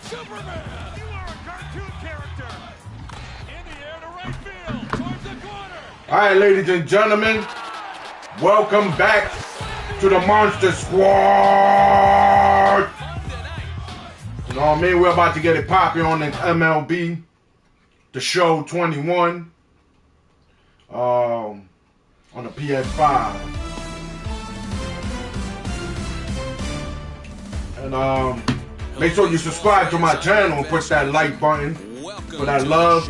Superman! You are a cartoon character! In the air to right field, towards the corner! Alright, ladies and gentlemen, welcome back to the Monster Squad! You know what I mean? We're about to get it popping on the MLB, the Show 21, on the PS5. And make sure you subscribe to my channel and push that like button for that love.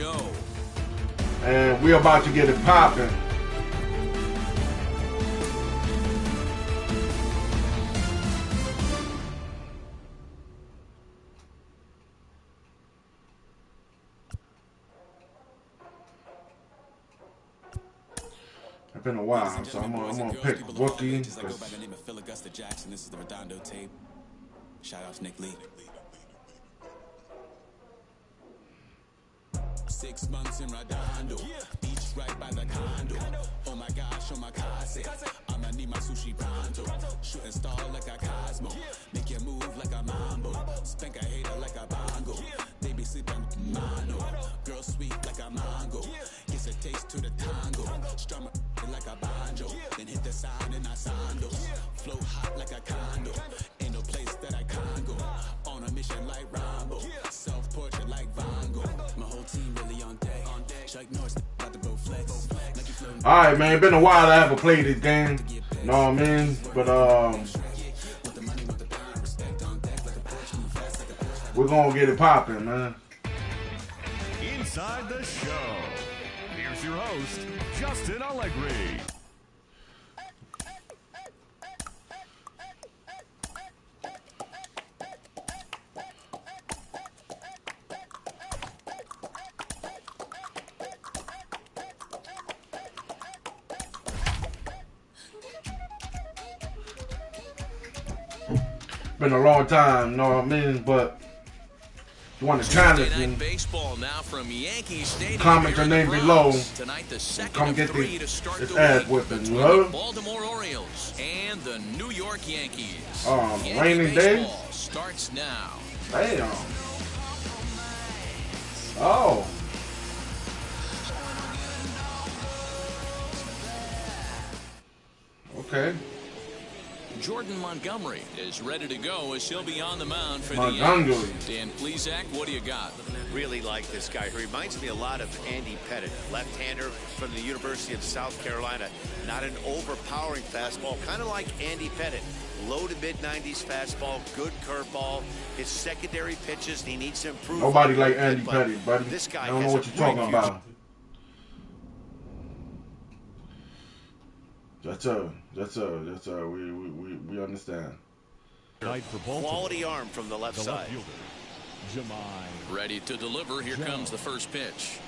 And we're about to get it popping. It's been a while, so I'm gonna pick rookie. Shout out to Nick Lee. 6 months in Redondo, beach right by the condo. Oh my gosh, oh my casa, I'ma need my sushi pronto. Shooting star like a Cosmo, make you move like a mambo. Spank a hater like a bongo, they be sleeping mono. Girl sweet like a mango, gets a taste to the tango. Strum it like a banjo, then hit the sound in our sandals. Flow hot like a condo, ain't no place that I can't go. On a mission like Rambo, self-portrait like Van Gogh. My whole team really on deck. Chuck Norris about to go flex. Alright, man, been a while I haven't played this game. You know what I mean? But we're gonna get it popping, man. Inside the show, here's your host, Justin Allegri. Been a long time, you know what I mean? But you want to challenge me? Baseball now from Yankee Stadium. Comment your name below. Tonight, the second Come of get three to start this the ass week whipping, between you know? the Baltimore Orioles and the New York Yankees. Yankee Raining day? baseball starts now. Damn. Oh. Okay. Jordan Montgomery is ready to go as he'll be on the mound for Montgomery. the Yankees. Dan Plesac, what do you got? Really like this guy. He reminds me a lot of Andy Pettit, left-hander from the University of South Carolina. Not an overpowering fastball, kind of like Andy Pettit. Low to mid-90s fastball, good curveball. His secondary pitches, he needs to improve. Nobody like Andy Pettit, buddy. This guy I don't know what you're talking about. We understand. Quality arm from the left side. Ready to deliver. Here comes the first pitch.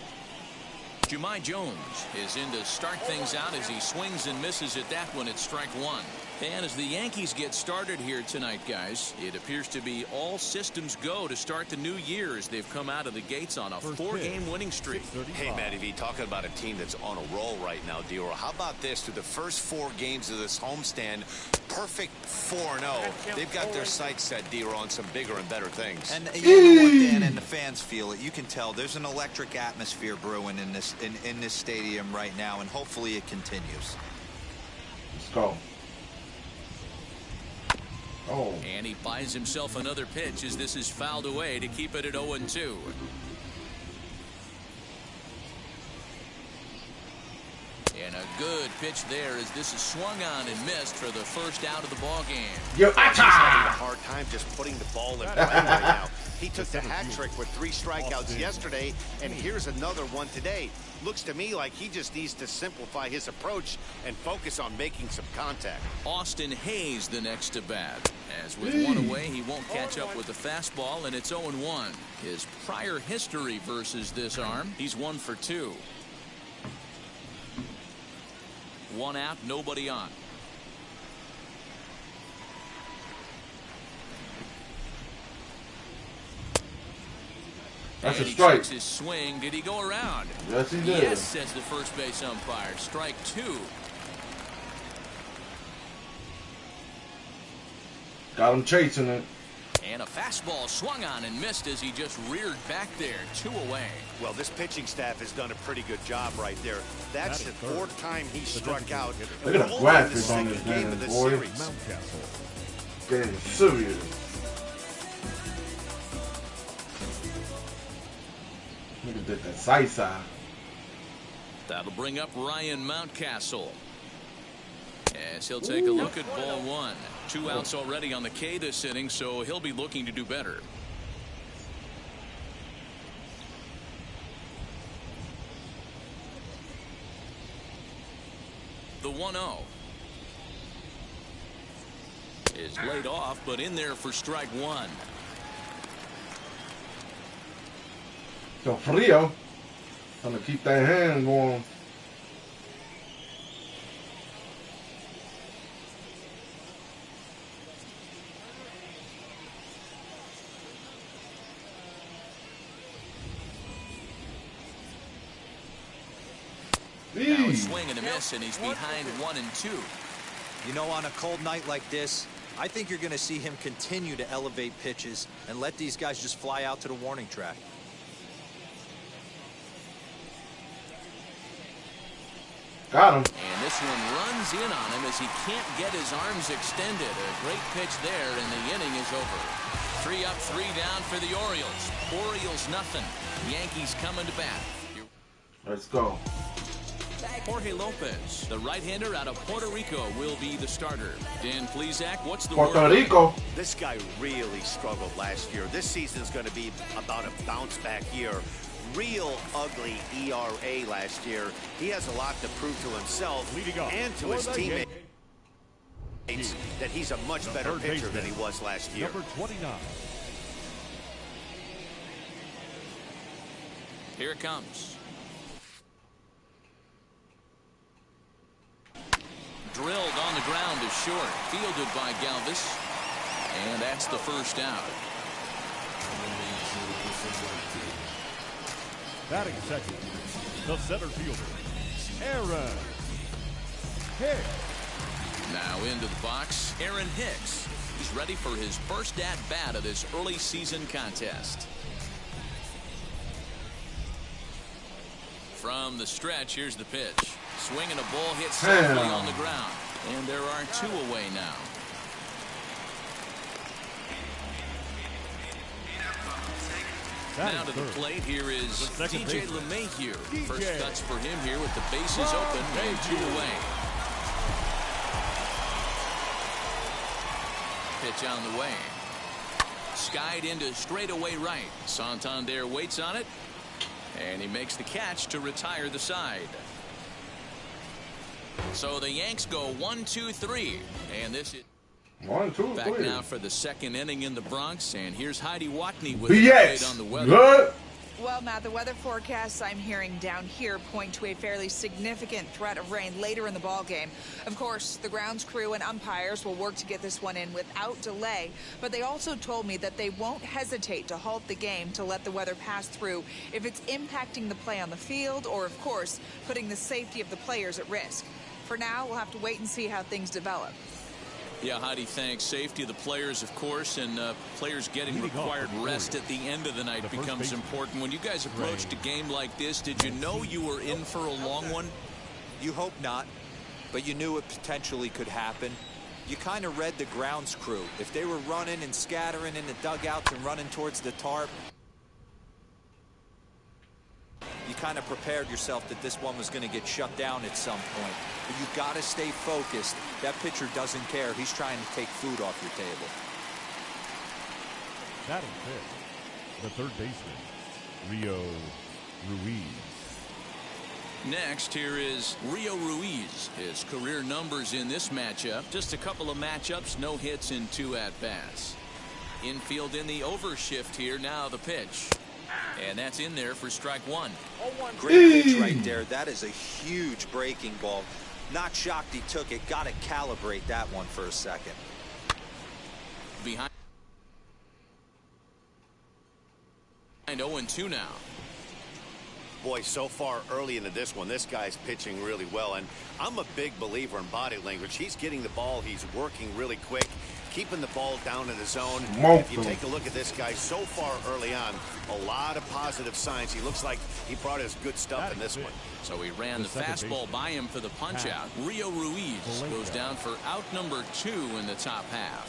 Jahmai Jones is in to start things out as he swings and misses at that one at strike one. And as the Yankees get started here tonight, guys, it appears to be all systems go to start the new year as they've come out of the gates on a 4-game winning streak. Hey, Matty V, talking about a team that's on a roll right now, Dior. How about this? Through the first 4 games of this homestand, perfect 4-0. They've got their sights set, Dior, on some bigger and better things. And you know what, Dan, and the fans feel it. You can tell there's an electric atmosphere brewing in this in this stadium right now, and hopefully it continues. Let's go. Oh. And he buys himself another pitch as this is fouled away to keep it at 0-2. And a good pitch there as this is swung on and missed for the first out of the ball game. He's having a hard time just putting the ball in play right now. He took the hat trick with 3 strikeouts yesterday, and here's another one today. Looks to me like he just needs to simplify his approach and focus on making some contact. Austin Hayes the next to bat. As with one away, he won't catch up with the fastball, and it's 0-1. His prior history versus this arm, he's 1 for 2. 1 out, nobody on. That's and a strike. His swing. Did he go around? Yes, he did. Yes, says the first base umpire. Strike 2. Got him chasing it. And a fastball swung on and missed as he just reared back there. 2 away. Well, this pitching staff has done a pretty good job right there. That's the 4th time he struck out. Look at the graphics on this game of man, the boy. series. Getting serious. Look at that Sisa. That'll bring up Ryan Mountcastle. As he'll take a look at ball 1. 2 outs already on the K this inning, so he'll be looking to do better. The 1-0 is laid off, but in there for strike 1. So Frio trying to keep that hand warm. Now a swing and a miss, and he's behind 1 and 2. You know, on a cold night like this, I think you're going to see him continue to elevate pitches and let these guys just fly out to the warning track. Got him. And this one runs in on him as he can't get his arms extended. A great pitch there, and the inning is over. 3 up, 3 down for the Orioles. Orioles nothing. Yankees coming to bat. Let's go. Jorge Lopez, the right-hander out of Puerto Rico, will be the starter. Dan Plesac, what's the Puerto word? Rico. This guy really struggled last year. This season's going to be about a bounce-back year. Real ugly ERA last year. He has a lot to prove to himself and to his teammates that he's a much better pitcher than he was last year. Number 29. Here it comes. Drilled on the ground to short. Fielded by Galvis. And that's the first out. Batting second, the center fielder, Aaron Hicks. Now into the box, Aaron Hicks. He's ready for his first at-bat of this early season contest. From the stretch, here's the pitch. Swinging a ball hit safely on the ground. And there are 2 away now. Now to the plate, here is DJ LeMahieu. First cuts for him here with the bases open and 2 away. Pitch on the way. Skied into straightaway right. Santander waits on it. And he makes the catch to retire the side. So the Yanks go 1, 2, 3. And this is 1, 2, 3. back now for the second inning in the Bronx. And here's Heidi Watney with BX. an update on the weather. Good. Well, Matt, the weather forecasts I'm hearing down here point to a fairly significant threat of rain later in the ball game. Of course, the grounds crew and umpires will work to get this one in without delay, but they also told me that they won't hesitate to halt the game to let the weather pass through if it's impacting the play on the field or, of course, putting the safety of the players at risk. For now, we'll have to wait and see how things develop. Yeah, Heidi, thanks. Safety of the players, of course, and players getting required rest at the end of the night becomes important. When you guys approached a game like this, did you know you were in for a long one? You hope not, but you knew it potentially could happen. You kind of read the grounds crew. If they were running and scattering in the dugouts and running towards the tarp, you kind of prepared yourself that this one was going to get shut down at some point. But you got to stay focused. That pitcher doesn't care. He's trying to take food off your table. Batting fifth, the third baseman, Rio Ruiz. Next, here is Rio Ruiz. His career numbers in this matchup, just a couple of matchups, no hits in 2 at-bats. Infield in the overshift here, now the pitch. And that's in there for strike 1. Great pitch right there. That is a huge breaking ball. Not shocked he took it. Got to calibrate that one for a second. Behind 0-2 now. Boy, so far early into this one, this guy's pitching really well, and I'm a big believer in body language. He's getting the ball, he's working really quick, keeping the ball down in the zone. If you take a look at this guy so far early on, a lot of positive signs. He looks like he brought his good stuff in this one. So he ran the fastball by him for the punch out. Rio Ruiz goes down for out number 2 in the top half.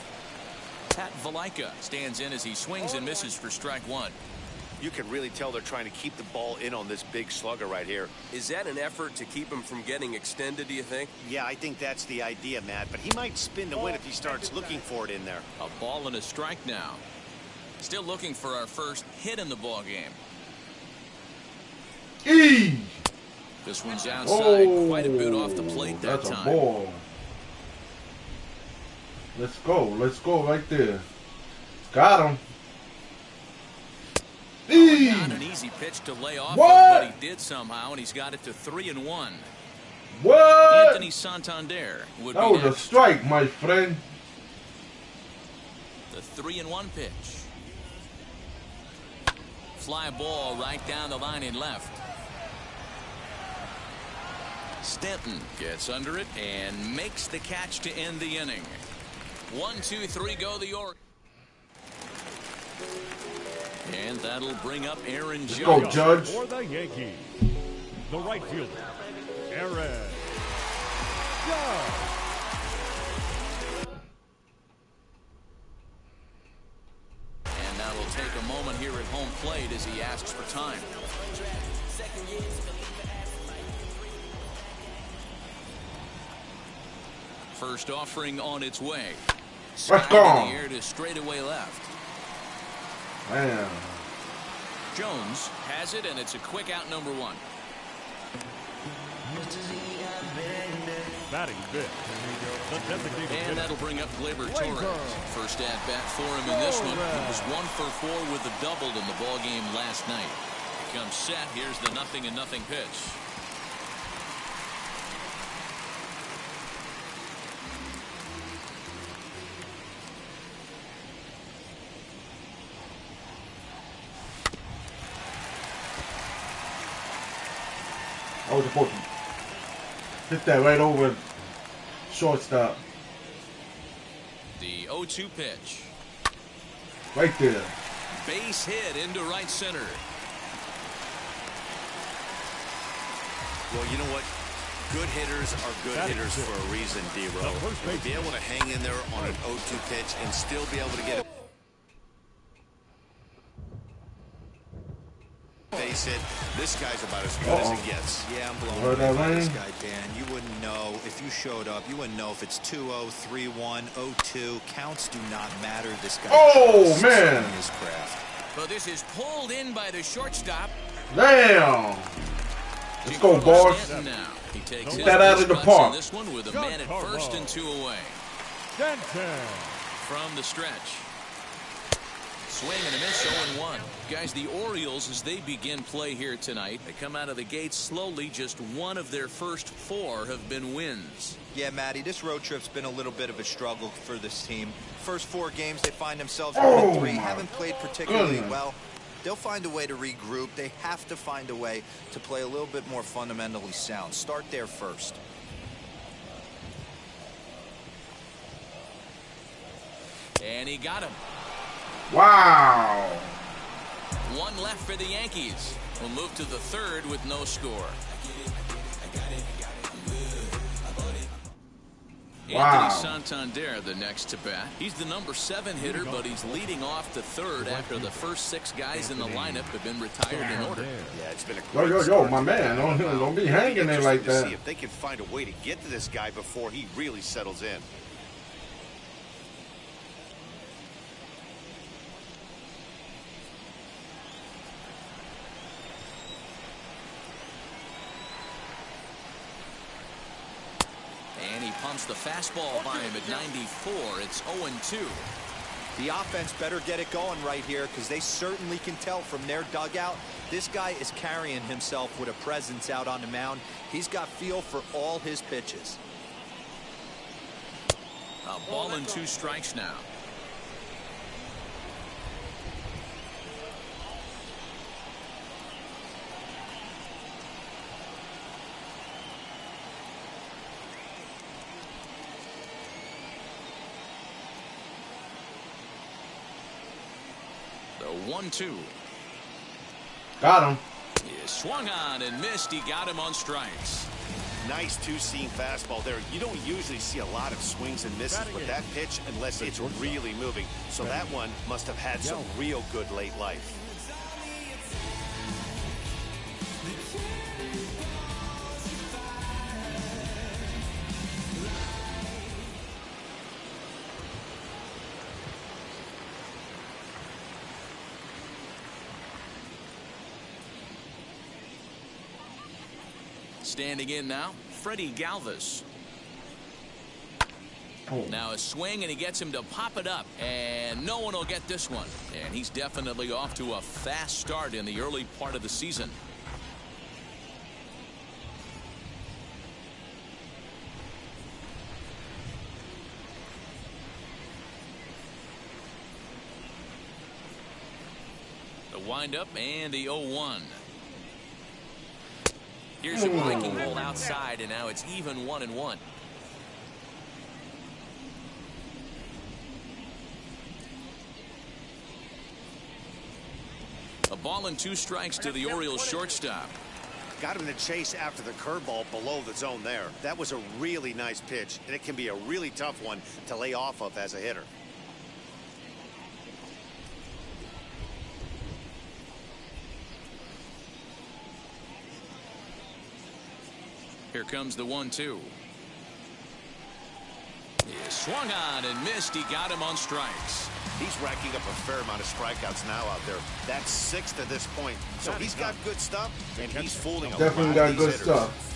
Pat Valaika stands in as he swings and misses for strike 1. You can really tell they're trying to keep the ball in on this big slugger right here. Is that an effort to keep him from getting extended, do you think? Yeah, I think that's the idea, Matt, but he might spin to win if he starts looking for it in there. A ball and a strike now. Still looking for our first hit in the ball game. This one's outside, quite a bit off the plate that that's time. A ball. Let's go right there. Got him. Not an easy pitch to lay off of, but he did somehow, and he's got it to 3-1. What? Anthony Santander would that be was next. a strike, my friend. The 3-1 pitch. Fly ball right down the line in left. Stanton gets under it and makes the catch to end the inning. 1, 2, 3 go the Orioles. And that'll bring up Aaron Judge. Go, Judge. For the Yankees, the right fielder, Aaron Judge. And that'll take a moment here at home plate as he asks for time. First offering on its way. Let's go. In the air to straightaway left. Man. Jones has it, and it's a quick out number 1. Batting fifth, the designated hitter. And that'll bring up Gleyber Torres. First at bat for him in this one. He was 1 for 4 with a double in the ball game last night. Comes set. Here's the 0-0 pitch. I was supposed to hit that right over shortstop. The 0-2 pitch. Right there. Base hit into right center. Well, you know what? Good hitters are good hitters for a reason, D-Row. To be able to hang in there on an 0-2 pitch and still be able to get it. Base hit. This guy's about as good as it gets. Yeah, I'm blown Heard away that by this ring? guy, Dan. You wouldn't know if you showed up. You wouldn't know if it's 2-0, 3-1, 0-2. Counts do not matter. This guy. Oh, man. His craft. But this is pulled in by the shortstop. Damn. Let's go, boys. Stanton now. He takes Get his that out of the spots park. in this one with a man at first and 2 away. Stanton. From the stretch. Swing and a miss, 0-1. Guys, the Orioles, as they begin play here tonight, they come out of the gates slowly. Just one of their first 4 have been wins. Yeah, Matty, this road trip's been a little bit of a struggle for this team. First 4 games, they find themselves 1-3. Haven't played particularly well. They'll find a way to regroup. They have to find a way to play a little bit more fundamentally sound. Start there first. And he got him. Wow. 1 left for the Yankees. We'll move to the 3rd with no score. Wow. Anthony Santander, the next to bat. He's the number 7 hitter, but he's leading off the 3rd after the first 6 guys in the lineup have been retired in order. Yeah, it's been a Yo, my man. Don't be hanging there like to see that. if they can find a way to get to this guy before he really settles in. And he pumps the fastball by him at 94. It's 0-2. The offense better get it going right here because they certainly can tell from their dugout. This guy is carrying himself with a presence out on the mound. He's got feel for all his pitches. A ball and 2 strikes now. 1-2. Got him. He swung on and missed. He got him on strikes. Nice two-seam fastball there. You don't usually see a lot of swings and misses with that pitch unless it's really moving. So that one must have had some real good late life. Standing in now, Freddie Galvis. Now a swing, and he gets him to pop it up, and no one will get this one. And he's definitely off to a fast start in the early part of the season. The windup and the 0-1. Here's a breaking ball outside, and now it's even 1-1. A ball and 2 strikes to the Orioles shortstop. Got him in the chase after the curveball below the zone there. That was a really nice pitch, and it can be a really tough one to lay off of as a hitter. Here comes the 1-2. He swung on and missed. He got him on strikes. He's racking up a fair amount of strikeouts now out there. That's 6 to this point. So he's got good stuff, and he's fooling a lot of Definitely got good hitters. stuff.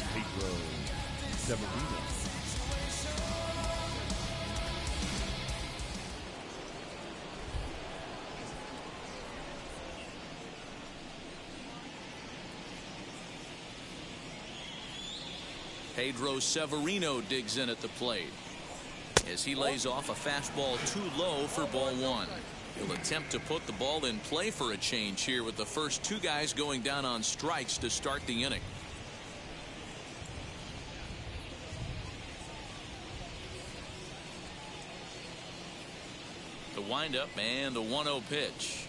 Pedro Severino digs in at the plate as he lays off a fastball too low for ball 1. He'll attempt to put the ball in play for a change here with the first 2 guys going down on strikes to start the inning. The windup and the 1-0 pitch.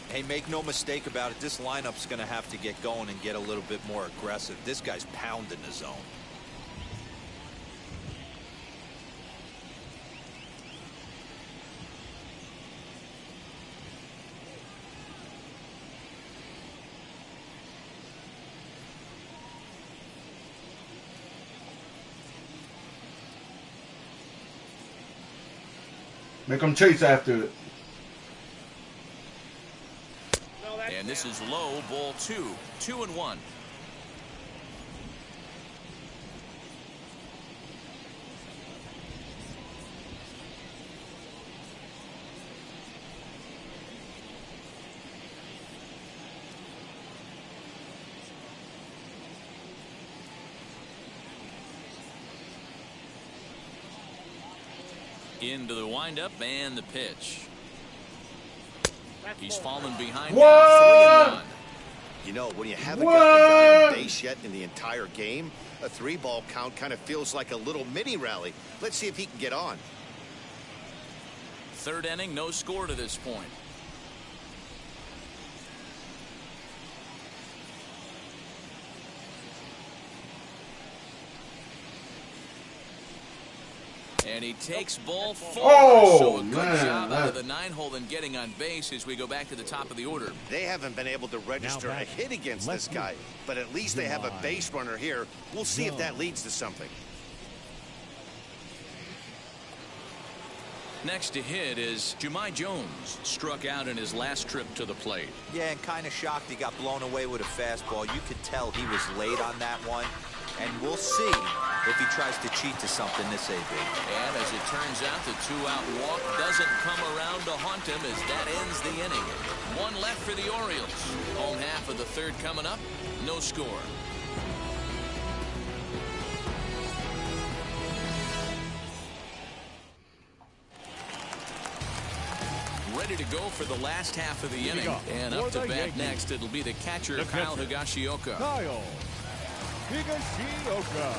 Hey, make no mistake about it. This lineup's going to have to get going and get a little bit more aggressive. This guy's pounding the zone. Make him chase after it. And this is low, ball 2. 2-1. Into the windup and the pitch. He's fallen behind now, 3-1. You know, when you haven't got the guy on base yet in the entire game, a 3-ball count kind of feels like a little mini rally. Let's see if he can get on. 3rd inning, no score to this point. And he takes ball 4. Oh, so a good man, job out of the 9-hole and getting on base as we go back to the top of the order. They haven't been able to register a hit against this guy, but at least they have a base runner here. We'll see if that leads to something. Next to hit is Jahmai Jones, struck out in his last trip to the plate. Yeah, and kind of shocked he got blown away with a fastball. You could tell he was late on that one. And we'll see if he tries to cheat to something this AB. And as it turns out, the 2-out walk doesn't come around to haunt him as that ends the inning. 1 left for the Orioles. Home half of the 3rd coming up. No score. Ready to go for the last half of the inning. And up to bat next, it'll be the catcher, Kyle Higashioka. Kyle Higashioka.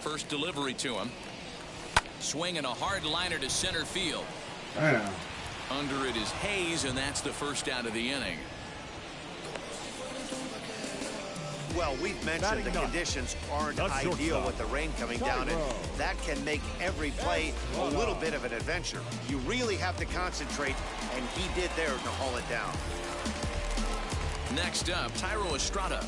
First delivery to him. Swinging a hard liner to center field. Damn. Under it is Hayes, and that's the first out of the inning. Well, we've mentioned the conditions aren't ideal with the rain coming down, and that can make every play a little bit of an adventure. You really have to concentrate, and he did there to haul it down. Next up, Tyro Estrada.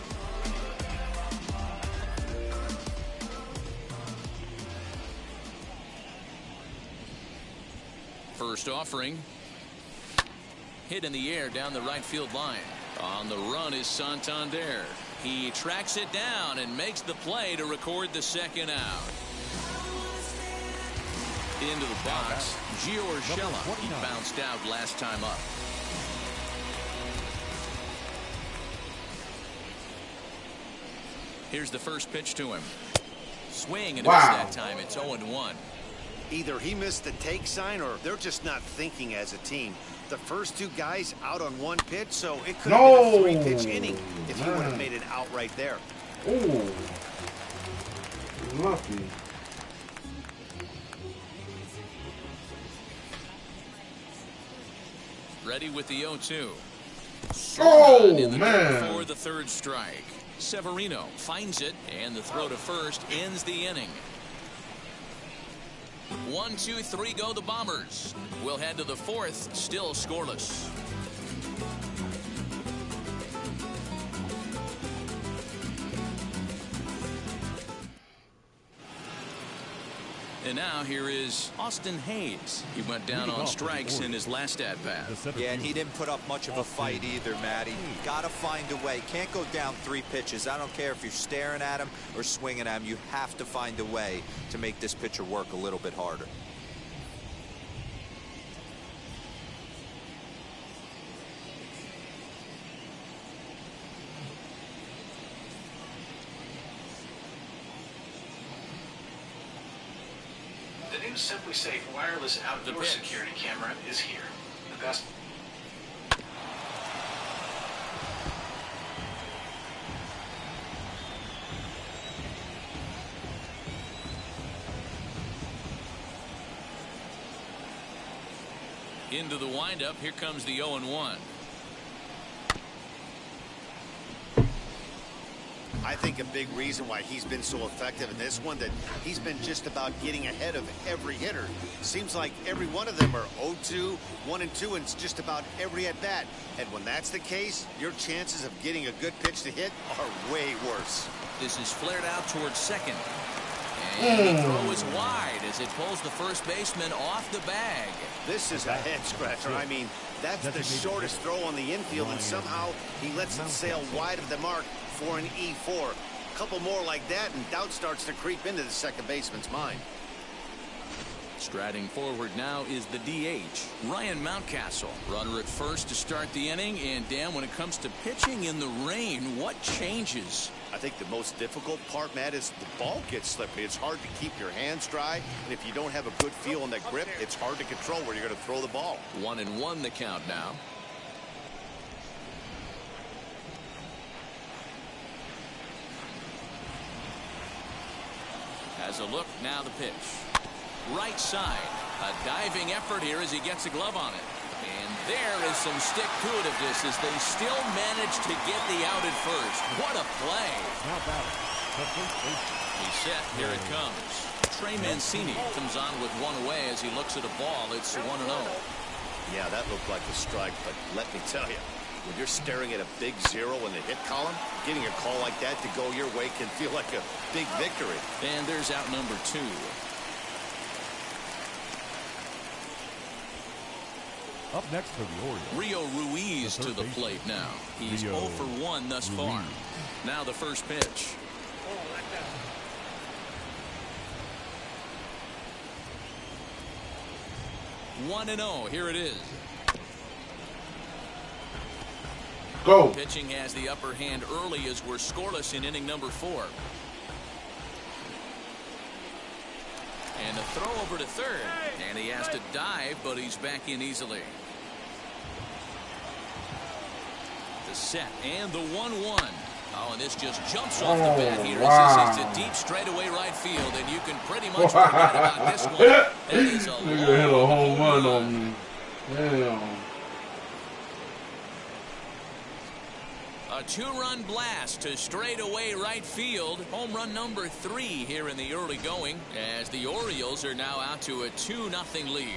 First offering. Hit in the air down the right field line. On the run is Santander. He tracks it down and makes the play to record the second out. Into the box, Gio Urshela. He bounced out last time up. Here's the first pitch to him. Swing and miss that time. It's 0-1. Either he missed the take sign or they're just not thinking as a team. The first two guys out on one pitch, so it could have been a 3-pitch inning if he would have made it out right there. Ooh. Lucky. Ready with the 0-2. Oh, in the man. for the third strike. Severino finds it, and the throw to first ends the inning. 1, 2, 3 go the Bombers. We'll head to the fourth, still scoreless. And now here is Austin Hayes. He went down on strikes in his last at-bat. Yeah, and he didn't put up much of a fight either, Matty. Got to find a way. Can't go down 3 pitches. I don't care if you're staring at him or swinging at him. You have to find a way to make this pitcher work a little bit harder. The new Simply Safe wireless outdoor security camera is here. The best. Into the windup. Here comes the 0-1. I think a big reason why he's been so effective in this one, that he's been just about getting ahead of every hitter. Seems like every one of them are 0-2, 1-2, and it's just about every at-bat. And when that's the case, your chances of getting a good pitch to hit are way worse. This is flared out towards second. And the throw is wide as it pulls the first baseman off the bag. This is a head-scratcher. I mean, that's the shortest throw on the infield, and somehow he lets it sail wide of the mark for an E4. A couple more like that, and doubt starts to creep into the second baseman's mind. Striding forward now is the DH, Ryan Mountcastle. Runner at first to start the inning. And Dan, when it comes to pitching in the rain, what changes? I think the most difficult part, Matt, is the ball gets slippery. It's hard to keep your hands dry, and if you don't have a good feel on that grip, it's hard to control where you're going to throw the ball. 1-1 the count now. Has a look, now the pitch. Right side. A diving effort here as he gets a glove on it. And there is some stick-to-itiveness as they still manage to get the out at first. What a play. He's set. Here it comes. Trey Mancini comes on with one away as he looks at a ball. It's 1-0. Yeah, that looked like a strike, but let me tell you, when you're staring at a big 0 in the hit column, getting a call like that to go your way can feel like a big victory. And there's out number 2. Up next for the Orioles, Rio Ruiz to the plate now. He's 0 for 1 thus far. Now the first pitch. One 1-0. Here it is. Go. Pitching has the upper hand early as we're scoreless in inning number 4. And a throw over to third. And he has to dive, but he's back in easily. The set and the 1-1. Oh, and this just jumps off the bat here. Wow. This is to deep straightaway right field, and you can pretty much forget about this one. That is a nigga hit a home run on me. Damn. A two-run blast to straightaway right field. Home run number 3 here in the early going, as the Orioles are now out to a 2-0 lead.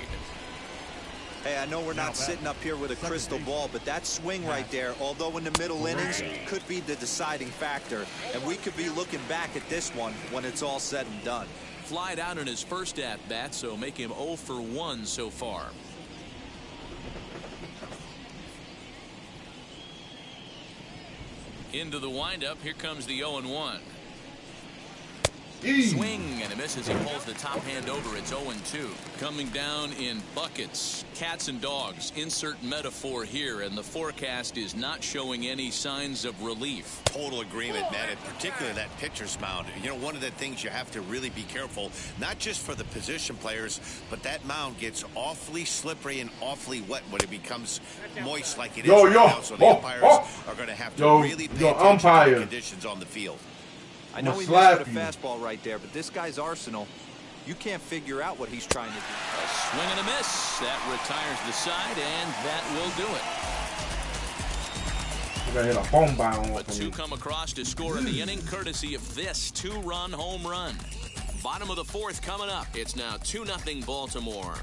Hey, I know we're not sitting up here with a crystal ball, but that swing right there, although in the middle innings, could be the deciding factor. And we could be looking back at this one when it's all said and done. Flied out in his first at-bat, so make him 0 for 1 so far. Into the windup, here comes the 0-1. Swing and a miss as he pulls the top hand over. It's 0-2. Coming down in buckets, cats and dogs. Insert metaphor here, and the forecast is not showing any signs of relief. Total agreement, man, and particularly that pitcher's mound. You know, one of the things you have to really be careful, not just for the position players, but that mound gets awfully slippery and awfully wet when it becomes moist like it is right now. So the umpires are going to have to really pay attention to the conditions on the field. I know he missed a fastball right there, but this guy's arsenal, you can't figure out what he's trying to do. A swing and a miss. That retires the side, and that will do it. We're gonna hit a bomb bomb. But 2 come across to score in the inning, courtesy of this 2-run home run. Bottom of the 4th coming up. It's now 2-0 Baltimore.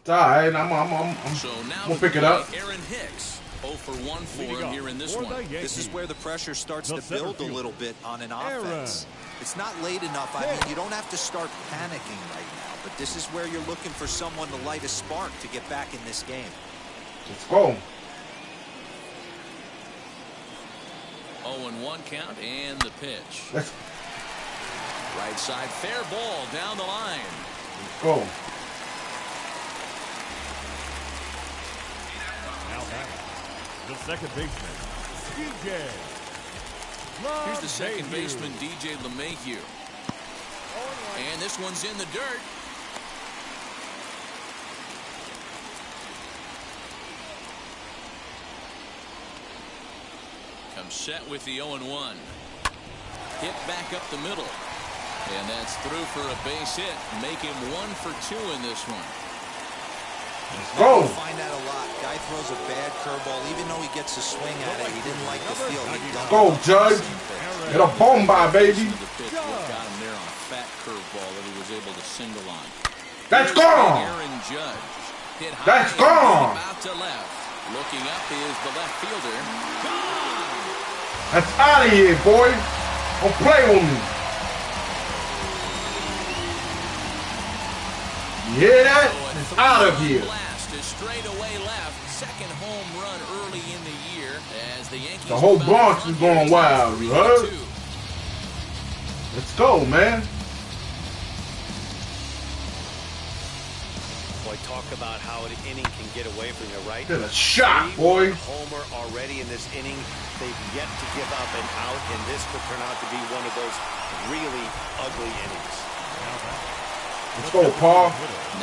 It's all right. I'm gonna pick it up. Aaron Hicks. 0 for 1 for him here in this one. This is where the pressure starts to build a little bit on an offense. It's not late enough. I mean, you don't have to start panicking right now, but this is where you're looking for someone to light a spark to get back in this game. Let's go. 0-1 count and the pitch. Right side, fair ball down the line. Let's go. The second baseman, DJ. Here's the second baseman, DJ LeMahieu. And this one's in the dirt. Comes set with the 0-1. Hit back up the middle. And that's through for a base hit. Make him 1 for 2 in this one. Go. You find that a lot. Guy throws a bad curveball, even though he gets a swing at it. He didn't like the feel. Go, Judge. Get a bomba, baby. Got him there on a fat curveball that he was able to single on. That's gone. Aaron Judge. Hit high. That's gone. Out to left. Looking up is the left fielder. Gone. That's out of here, boy. Don't play with me. You hear that? It's out of here. Blast is straight away left. Second home run early in the year as the Yankees. The whole Bronx is going wild. You heard? Let's go, man. Boy, talk about how an inning can get away from you, right? Get a shot, boy. Homer already in this inning. They've yet to give up an out, and this could turn out to be one of those really ugly innings. Let's go, Paul.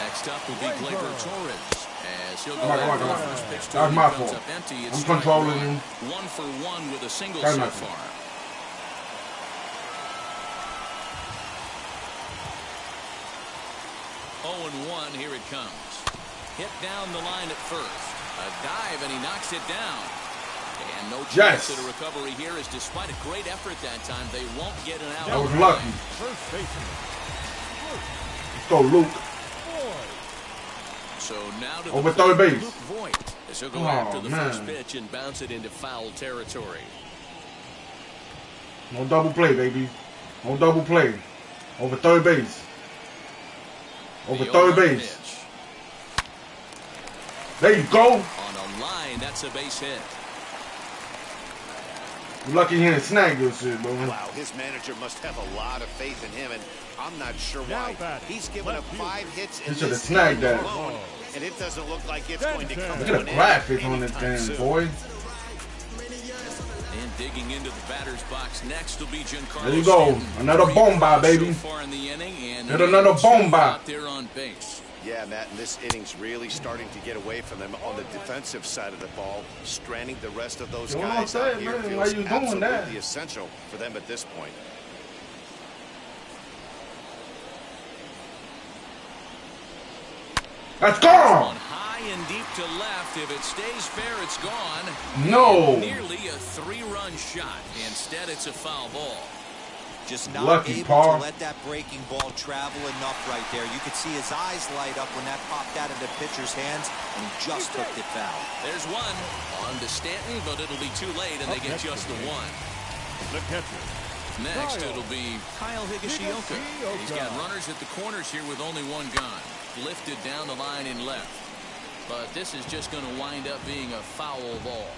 Next up will be Gleyber Torres. As he'll go Come on. first pitch to That's him my comes fault. up empty. It's I'm controlling him. 1 for 1 with a single That's so my far. fault. 0-1, here it comes. Hit down the line at first. A dive, and he knocks it down. And no chance at a recovery here, as despite a great effort that time, they won't get an out. That was lucky. First baseman. Let's go, Luke. So now to over third base. Luke Voigt, as he'll go after the first pitch and bounce it into foul territory. No double play, baby. No double play. Over third base. Over third base. Pitch. There you go. On a line, that's a base hit. You're lucky he didn't snag this shit, bro. Wow, his manager must have a lot of faith in him, and I'm not sure why. He's given up 5 hits in should have this snagged game that. alone, and it doesn't look like it's going to come Look to at an the end graphics on this anytime damn soon. boy. And digging into the batter's box next will be Giancarlo. There you go. Stanton. Another bomba, baby. So far in the inning, and Hit another bomba. out there on base. Yeah, Matt, and this inning's really starting to get away from them on the defensive side of the ball. Stranding the rest of those guys out here feels absolutely essential for them at this point. That's gone. High and deep to left. If it stays fair, it's gone. No. Nearly a 3-run shot. Instead, it's a foul ball. Just not Lucky, able Paul. to let that breaking ball travel enough right there. You could see his eyes light up when that popped out of the pitcher's hands, and he just hooked it foul. There's one. On to Stanton, but it'll be too late, and they get just the one. The catcher. Next, it'll be Kyle Higashioka. He's got runners at the corners here with only one gone. Lifted down the line in left. But this is just going to wind up being a foul ball.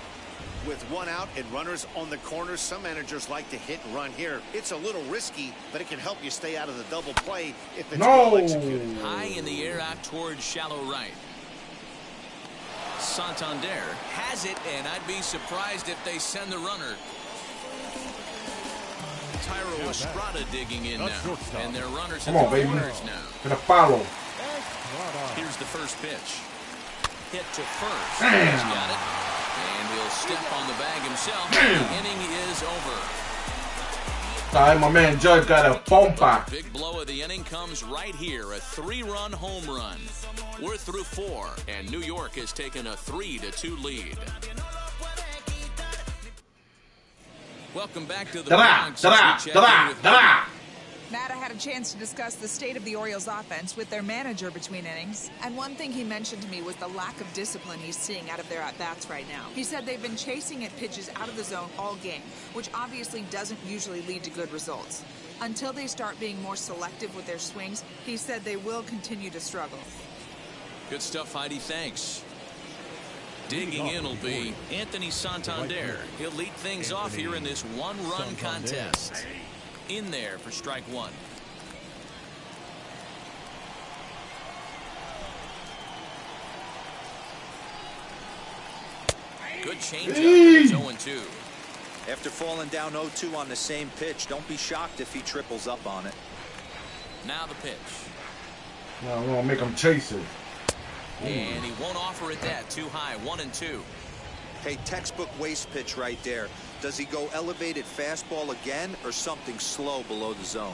With one out and runners on the corners, some managers like to hit and run here. It's a little risky, but it can help you stay out of the double play if it's well executed. High in the air out towards shallow right. Santander has it, and I'd be surprised if they send the runner. Tyro Estrada digging in now, and their runners at the corners now. Gonna follow. Here's the first pitch. Hit to first. He's got it. And he'll step on the bag himself. The inning is over. Sorry, my man Judge got a phone pop. Big blow of the inning comes right here. A 3-run home run. We're through 4, and New York has taken a 3-2 lead. Welcome back to the Bronx. Matt, I had a chance to discuss the state of the Orioles offense with their manager between innings, and one thing he mentioned to me was the lack of discipline he's seeing out of their at-bats right now. He said they've been chasing at pitches out of the zone all game, which obviously doesn't usually lead to good results. Until they start being more selective with their swings, he said they will continue to struggle. Good stuff, Heidi. Thanks. Digging in will be Anthony Santander. He'll lead things off here in this one-run contest. In there for strike one. Good changeup. It's 0-2. After falling down 0-2 on the same pitch, don't be shocked if he triples up on it. Now the pitch. No, we're gonna make him chase it. And he won't offer it that. Too high. 1-2. Hey, textbook waste pitch right there. Does he go elevated fastball again or something slow below the zone?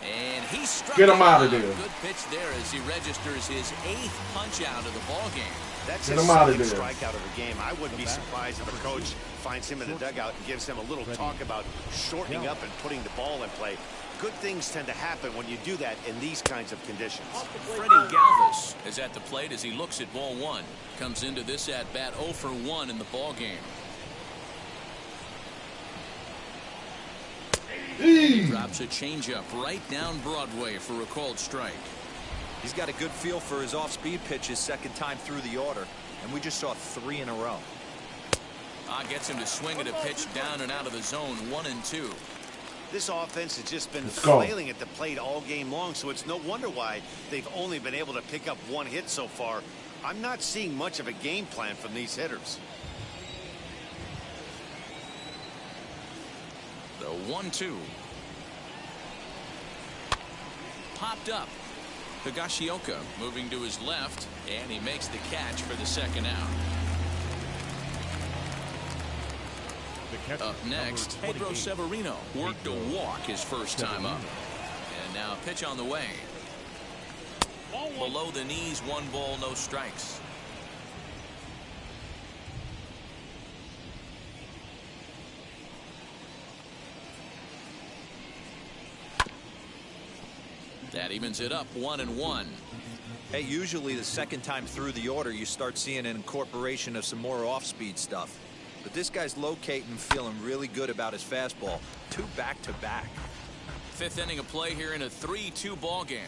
And he struck. Get him out of there. Good pitch there as he registers his 8th punch out of the ball game. That's Get his him out of second there. strikeout of the game. I wouldn't be surprised if a coach finds him in the dugout and gives him a little talk about shortening up and putting the ball in play. Good things tend to happen when you do that in these kinds of conditions. Freddie Galvis is at the plate as he looks at ball one. Comes into this at-bat 0 for 1 in the ball game. Drops a changeup right down Broadway for a called strike. He's got a good feel for his off-speed pitches second time through the order, and we just saw 3 in a row. Gets him to swing at a pitch down and out of the zone. 1-2. This offense has just been flailing at the plate all game long, so it's no wonder why they've only been able to pick up 1 hit so far. I'm not seeing much of a game plan from these hitters. The 1-2. Popped up. Higashioka moving to his left, and he makes the catch for the second out. Up next, Pedro Severino worked a walk his first time up. And now a pitch on the way. Below the knees, 1 ball, no strikes. That evens it up 1-1. Hey, usually the second time through the order you start seeing an incorporation of some more off-speed stuff. But this guy's locating and feeling really good about his fastball. 2 back-to-back. 5th inning of play here in a 3-2 ball game.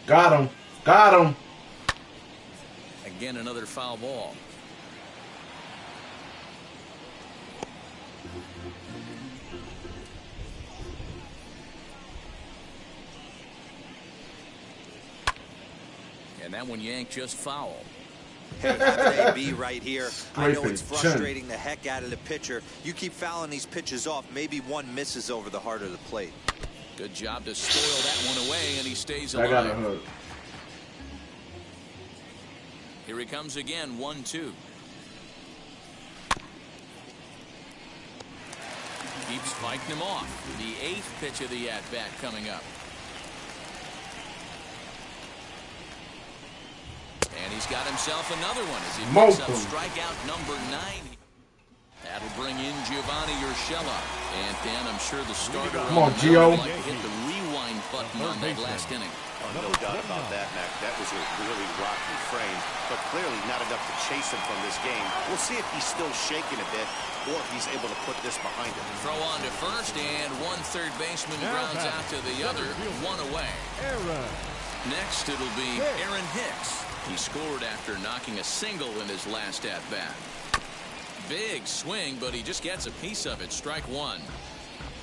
Got him. Got him. Again, another foul ball. And that one yanked just foul. Hey, how could they be right here? I know it's frustrating the heck out of the pitcher. You keep fouling these pitches off, maybe one misses over the heart of the plate. Good job to spoil that one away, and he stays I got a alive. hurt. Here he comes again, 1-2. Keeps fighting him off. The 8th pitch of the at-bat coming up. And he's got himself another one as he picks up strikeout number 9. That'll bring in Giovanni Urshela. And Dan, I'm sure the starter Come on, Gio. like to hit the rewind button on that last inning. No doubt about that, Mac. That was a really rocky frame, but clearly not enough to chase him from this game. We'll see if he's still shaking a bit or if he's able to put this behind him. Throw on to first, and one third baseman grounds out to the other, one away. Next, it'll be Aaron Hicks. He scored after knocking a single in his last at-bat. Big swing, but he just gets a piece of it. Strike one.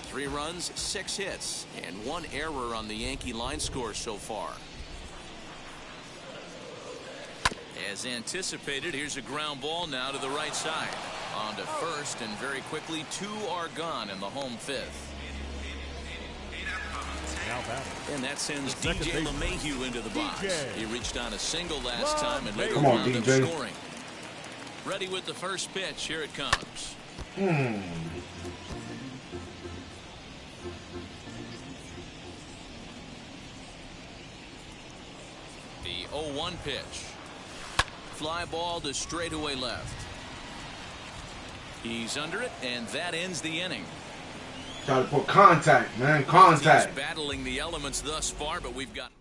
3 runs, 6 hits, and 1 error on the Yankee line score so far. As anticipated, here's a ground ball now to the right side. On to first, and very quickly 2 are gone in the home 5th. And that sends DJ LeMahieu into the box. He reached on a single last time and later wound up scoring. Ready with the first pitch. Here it comes. The 0-1 pitch. Fly ball to straightaway left. He's under it, and that ends the inning. Got to put contact, man. Contact. He's battling the elements thus far, but we've got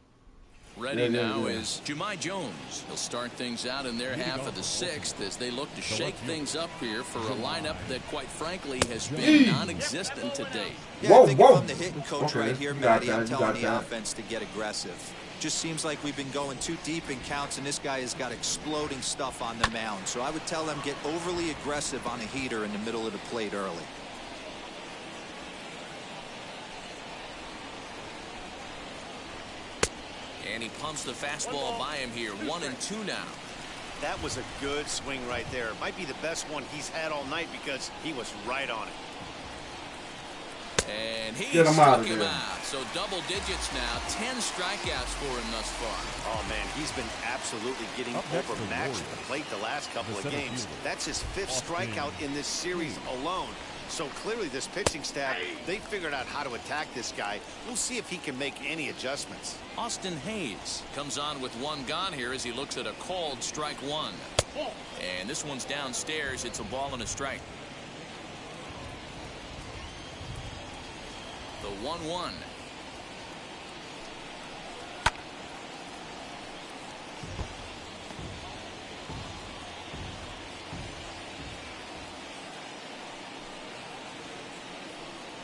ready now is Jahmai Jones. He'll start things out in their half of the 6th as they look to shake things up here for a lineup that, quite frankly, has been non-existent to date. Yeah, I think if I'm the hitting coach right here, Matty, I'm telling the offense to get aggressive. Just seems like we've been going too deep in counts, and this guy has got exploding stuff on the mound. So I would tell them get overly aggressive on a heater in the middle of the plate early. And he pumps the fastball by him here. 1-2 now. That was a good swing right there. Might be the best one he's had all night because he was right on it. And he Get him struck out of him here. out. So double digits now. 10 strikeouts for him thus far. Oh, man, he's been absolutely getting overmatched at the plate the last couple of games. That's his 5th strikeout in this series alone. So clearly this pitching staff, they figured out how to attack this guy. We'll see if he can make any adjustments. Austin Hayes comes on with 1 gone here as he looks at a called strike 1. And this one's downstairs. It's a ball and a strike. The 1-1.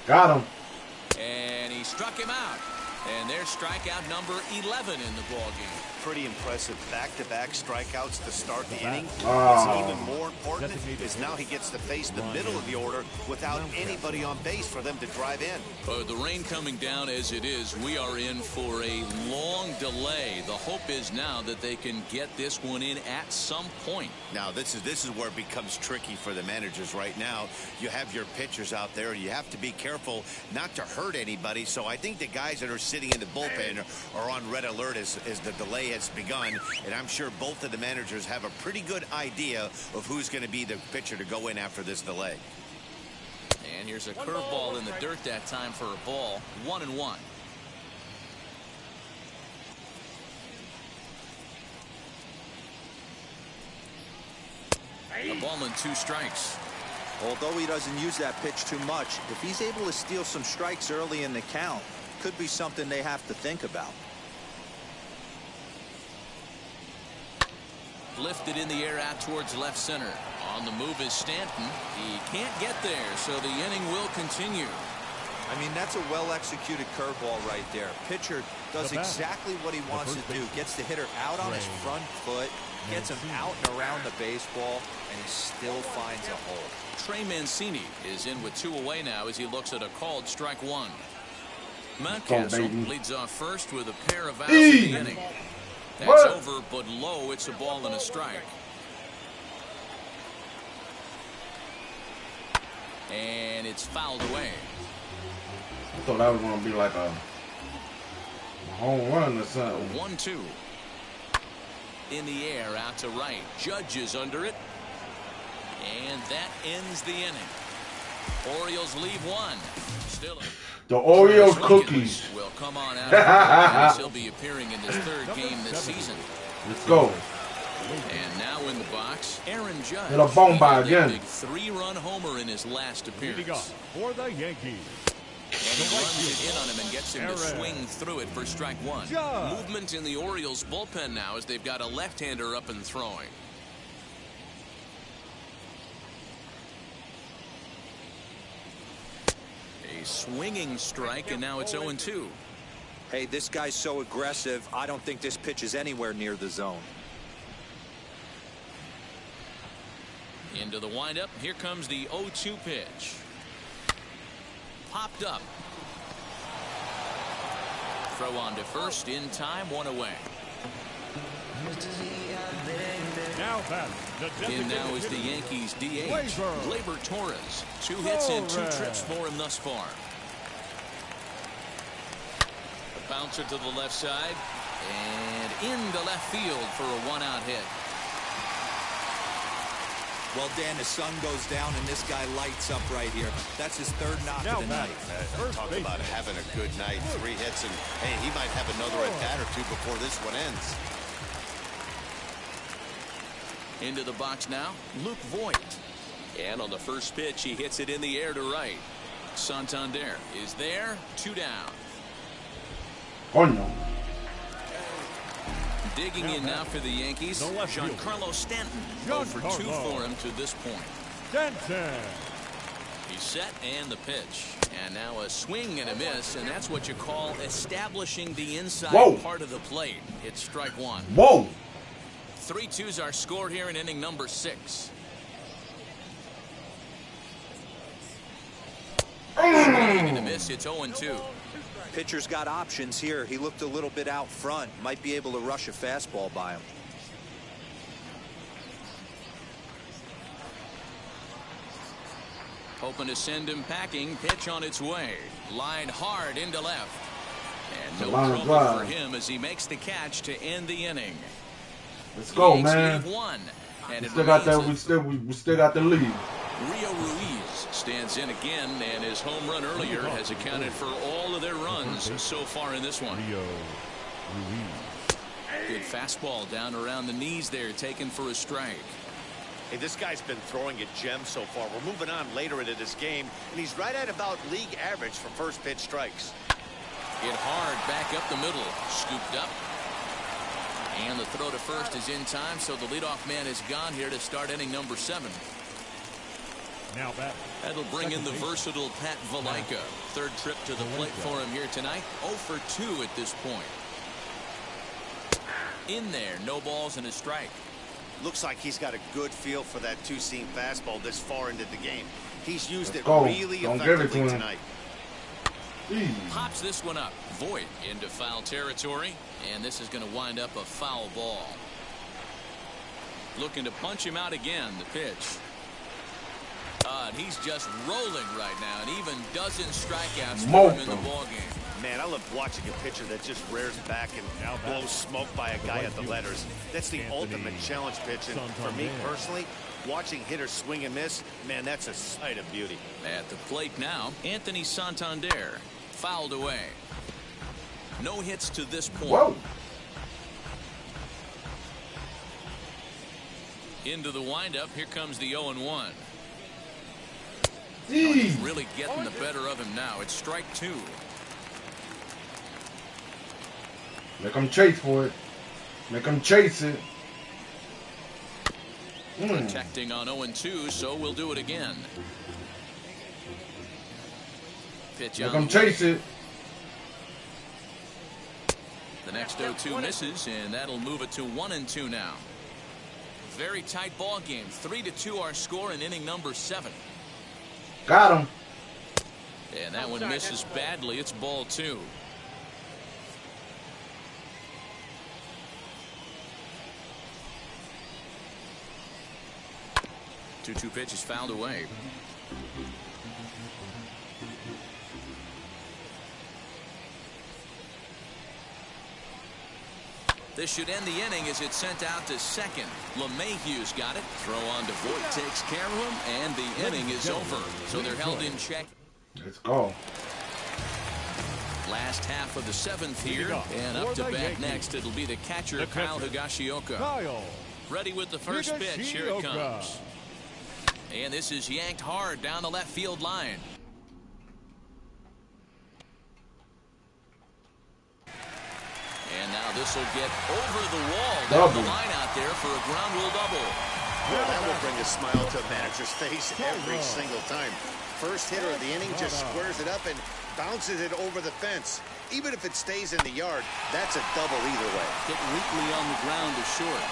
Got him. And he struck him out. And there's strikeout number 11 in the ballgame. Pretty impressive back-to-back strikeouts to start the inning. What's even more important is now he gets to face the middle of the order without anybody on base for them to drive in. The rain coming down as it is, we are in for a long delay. The hope is now that they can get this one in at some point. Now this is where it becomes tricky for the managers right now. You have your pitchers out there. You have to be careful not to hurt anybody. So I think the guys that are sitting in the bullpen are on red alert as the delay has begun. And I'm sure both of the managers have a pretty good idea of who's going to be the pitcher to go in after this delay. And here's a curveball in the dirt that time for a ball. 1-1. A ball and 2 strikes. Although he doesn't use that pitch too much, if he's able to steal some strikes early in the count, could be something they have to think about. Lifted in the air out towards left center. On the move is Stanton. He can't get there, so the inning will continue. I mean, that's a well-executed curveball right there. Pitcher does exactly what he wants to do. Gets the hitter out on his front foot, gets him out and around the baseball, and he still finds a hole. Trey Mancini is in with 2 away now as he looks at a called strike 1. Mountcastle leads off first with a pair of outs in the inning. That's over, but low. It's a ball and a strike. And it's fouled away. thought that was gonna be like a home run or something. 1-2. In the air, out to right. Judge is under it. And that ends the inning. Orioles leave one. Still the Oreo cookies will come on out. He'll be appearing in his third game this season. Let's go. And now in the box, Aaron Judge. Hit a bomba again. Big 3-run homer in his last appearance. For the Yankees. And he runs it in on him and gets him to swing through it for strike one. Movement in the Orioles bullpen now as they've got a left-hander up and throwing. A swinging strike, and now it's 0-2. Hey, this guy's so aggressive, I don't think this pitch is anywhere near the zone. Into the windup. Here comes the 0-2 pitch. Popped up. Throw on to first in time, one away. Now back. In now is the Yankees DH, Gleyber Torres. 2 hits and 2 trips for him thus far. A bouncer to the left side and into left field for a 1-out hit. Well, Dan, the sun goes down and this guy lights up right here. That's his third knock of the night. Talk about having a good night. 3 hits, and hey, he might have another at bat or 2 before this one ends. Into the box now, Luke Voigt. And on the first pitch, he hits it in the air to right. Santander is there, 2 down. Oh no. Digging in now for the Yankees, Giancarlo Stanton. 0 for 2 for him to this point. Stanton. He's set and the pitch. And now a swing and a miss, and that's what you call establishing the inside part of the plate. It's strike one. Whoa. 3-2's our score here in inning number 6. Swing and a miss, it's 0-2. Pitcher's got options here. He looked a little bit out front. Might be able to rush a fastball by him. Hoping to send him packing. Pitch on its way. Line hard into left. And no trouble for him as he makes the catch to end the inning. Let's go, man. And we still got that. We still got the lead. Rio Ruiz stands in again, and his home run earlier has accounted for all of their runs so far in this one. Good fastball down around the knees there, taken for a strike. Hey, this guy's been throwing a gem so far. We're moving on later into this game, and he's right at about league average for first pitch strikes. Hit hard back up the middle, scooped up. And the throw to first is in time, so the leadoff man is gone here to start inning number 7. Now back. That'll bring in the versatile Pat Valaika. Third trip to the plate for him here tonight. 0 for 2 at this point. In there, no balls and a strike. Looks like he's got a good feel for that 2-seam fastball this far into the game. He's used it go. really Don't give it to effectively him tonight. Pops this one up. Voigt into foul territory. And this is going to wind up a foul ball. Looking to punch him out again. The pitch. And he's just rolling right now, and even dozen strikeouts for him in the ball game. Man, I love watching a pitcher that just rears back and blows smoke by a guy at the letters. That's the ultimate challenge pitch, and for me personally, watching hitters swing and miss, man, that's a sight of beauty. At the plate now, Anthony Santander fouled away. No hits to this point. Whoa. Into the windup, here comes the 0-1. He's really getting the better of him now. It's strike 2. Make him chase for it. Make him chase it. Protecting on 0-2, so we'll do it again. Pitch Make on. him chase it. The next 0-2 misses, and that'll move it to 1-2 now. Very tight ball game. 3-2 our score in inning number 7. Got him. And that one misses badly. It's ball 2. Two pitches fouled away. This should end the inning as it's sent out to second. LeMahieu's got it. Throw on to Voigt takes care of him, and the inning is over. So they're held in check. Let's go. Last half of the seventh here, and up to bat next, it'll be the catcher, Kyle Higashioka. Ready with the first pitch. Here it comes. And this is yanked hard down the left field line. And now this will get over the wall down the line out there for a ground rule double. Well, that will bring a smile to a manager's face every single time. First hitter of the inning just squares it up and bounces it over the fence. Even if it stays in the yard, that's a double either way. Hit weakly on the ground to short.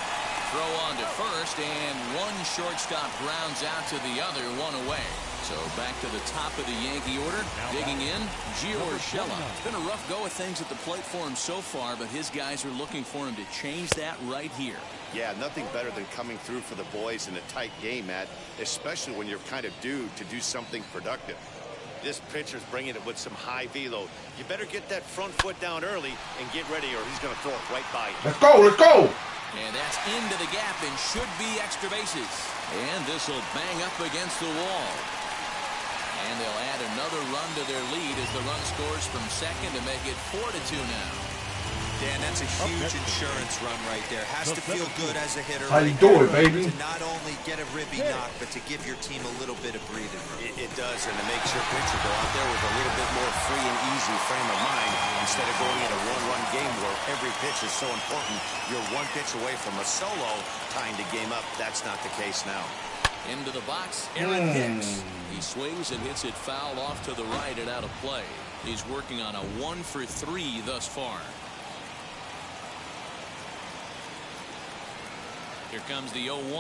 Throw on to first, and one shortstop grounds out to the other, one away. So back to the top of the Yankee order. Digging in, Gio Urshela. It's been a rough go of things at the plate for him so far, but his guys are looking for him to change that right here. Yeah, nothing better than coming through for the boys in a tight game, Matt, especially when you're kind of due to do something productive. This pitcher's bringing it with some high velo. You better get that front foot down early and get ready, or he's going to throw it right by you. Let's go, let's go! And that's into the gap and should be extra bases. And this will bang up against the wall. And they'll add another run to their lead as the run scores from second to make it 4-2 now. Dan, that's a huge insurance run right there. Has to feel good as a hitter. How you do it, baby? To not only get a ribby knock, but to give your team a little bit of breathing room. It does, and it makes your pitcher go out there with a little bit more free and easy frame of mind instead of going in a one-run game where every pitch is so important. You're one pitch away from a solo, tying the game up. That's not the case now. Into the box, Aaron Hicks. He swings and hits it foul off to the right and out of play. He's working on a 1-for-3 thus far. Here comes the 0-1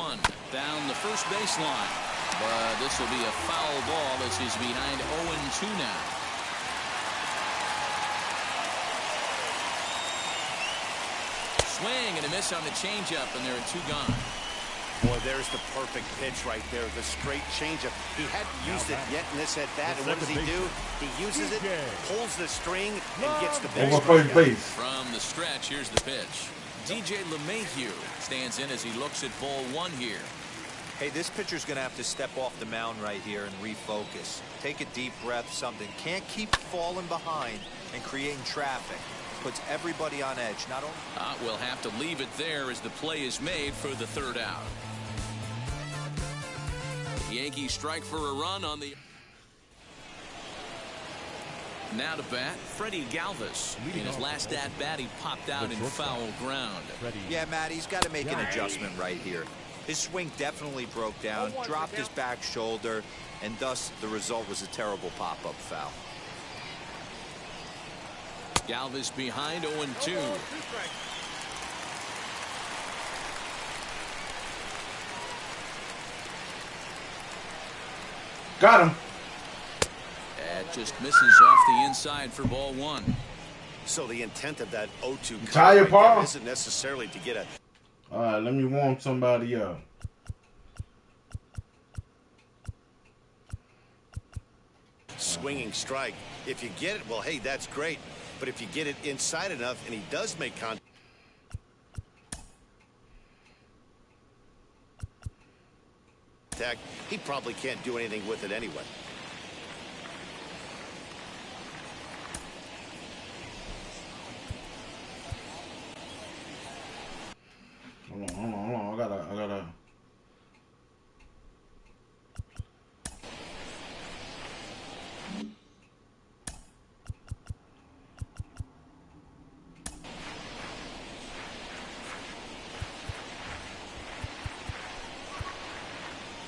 down the first baseline. But this will be a foul ball as he's behind 0-2 now. Swing and a miss on the changeup, and there are two gone. Boy, there's the perfect pitch right there, the straight changeup. He hadn't used it yet in this at-bat, and what does he do? He uses it, pulls the string, and gets the big base. From the stretch, here's the pitch. DJ LeMahieu stands in as he looks at ball one here. Hey, this pitcher's going to have to step off the mound right here and refocus. Take a deep breath, something. Can't keep falling behind and creating traffic. Puts everybody on edge. Not only. We'll have to leave it there as the play is made for the third out. The Yankees strike for a run on the... Now to bat, Freddie Galvis. In his last at-bat, he popped out in foul ground. Yeah, Matt, he's got to make an adjustment right here. His swing definitely broke down, dropped his back shoulder, and thus the result was a terrible pop-up foul. Galvis behind 0-2. Got him. That just misses off the inside for ball one. So the intent of that 0-2 tired, Paul? isn't necessarily to get a... All right, let me warm somebody up. swinging strike. If you get it, well, hey, that's great. But if you get it inside enough and he does make contact, he probably can't do anything with it anyway. Hold on. I gotta.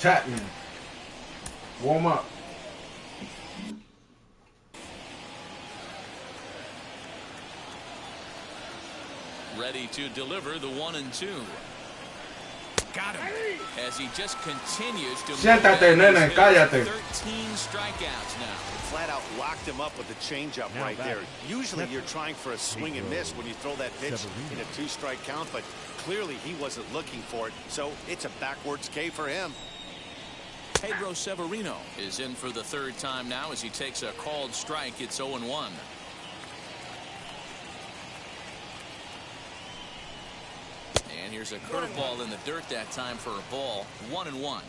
Tatman. Warm up. Ready to deliver the 1-2. Got him. As he just continues to Siéntate, nene, cállate. 13 strikeouts now. Flat out locked him up with the changeup right there. Usually you're trying for a swing and miss when you throw that pitch in a 2-strike count, but clearly he wasn't looking for it, so it's a backwards K for him. Pedro Severino is in for the third time now as he takes a called strike. It's 0-1. here's a curveball in the dirt that time for a ball. 1-1.